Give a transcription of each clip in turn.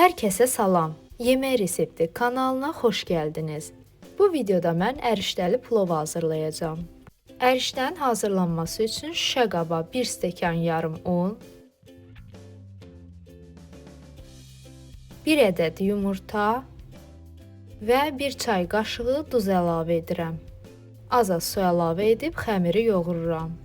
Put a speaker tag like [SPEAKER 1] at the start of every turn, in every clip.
[SPEAKER 1] Hər kəsə salam. Yemək resepti kanalına xoş gəldiniz. Bu videoda mən ərişdəli plov hazırlayacağam. Ərişdən hazırlanması üçün şüşə qaba 1 stəkan yarım un, 1 ədəd yumurta və 1 çay qaşığı duz əlavə edirəm. Az su əlavə edib xəmiri yoğururam.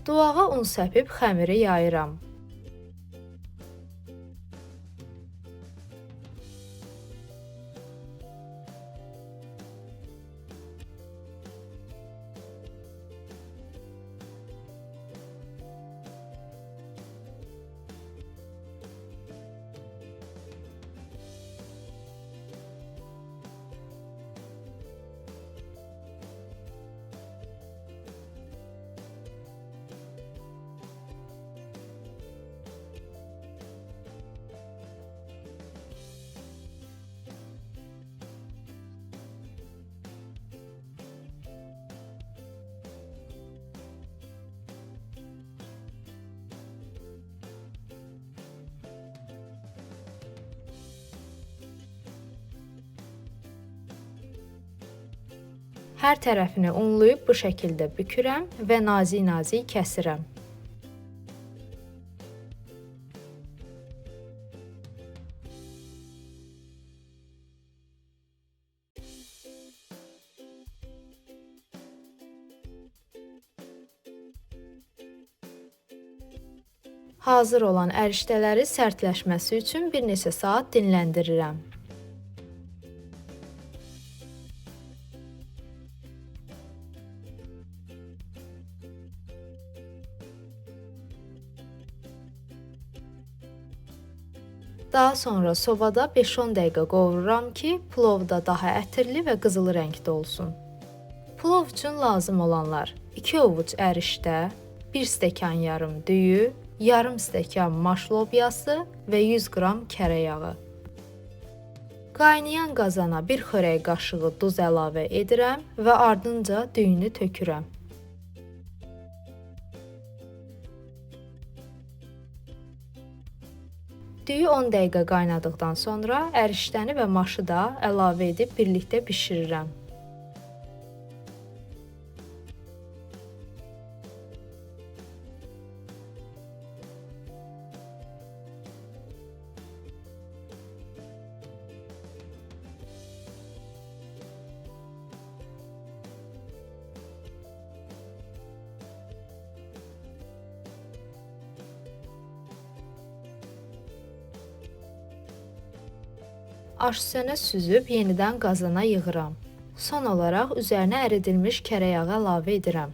[SPEAKER 1] Duağa un səpib xəmiri yayıram. Hər tərəfini unlayıb bu şəkildə bükürəm və nazik-nazik kəsirəm. Hazır olan ərişdələri sərtləşməsi üçün bir neçə saat dinləndirirəm. Daha sonra sobada 5-10 dəqiqə qovururam ki, plov da daha ətirli və qızılı rəngdə olsun. Plov üçün lazım olanlar: 2 ovuc ərişdə, 1 stəkan yarım düyü, yarım stəkan maş lobyası və 100 qram kərə yağı. Qaynayan qazana 1 xörək qaşığı duz əlavə edirəm və ardınca düyünü tökürəm. Düyü 10 dəqiqə qaynadıqdan sonra ərişdəni və maşı da əlavə edib birlikdə bişirirəm. Aşüzənə süzüb yenidən qazana yığıram. Son olaraq üzərinə əridilmiş kərə yağı əlavə edirəm.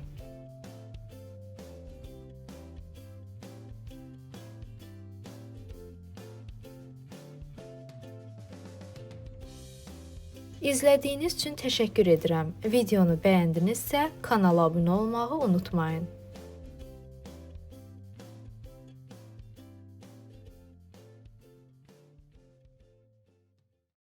[SPEAKER 1] İzlədiyiniz üçün təşəkkür edirəm. Videonu bəyəndinizsə kanala abunə olmağı unutmayın.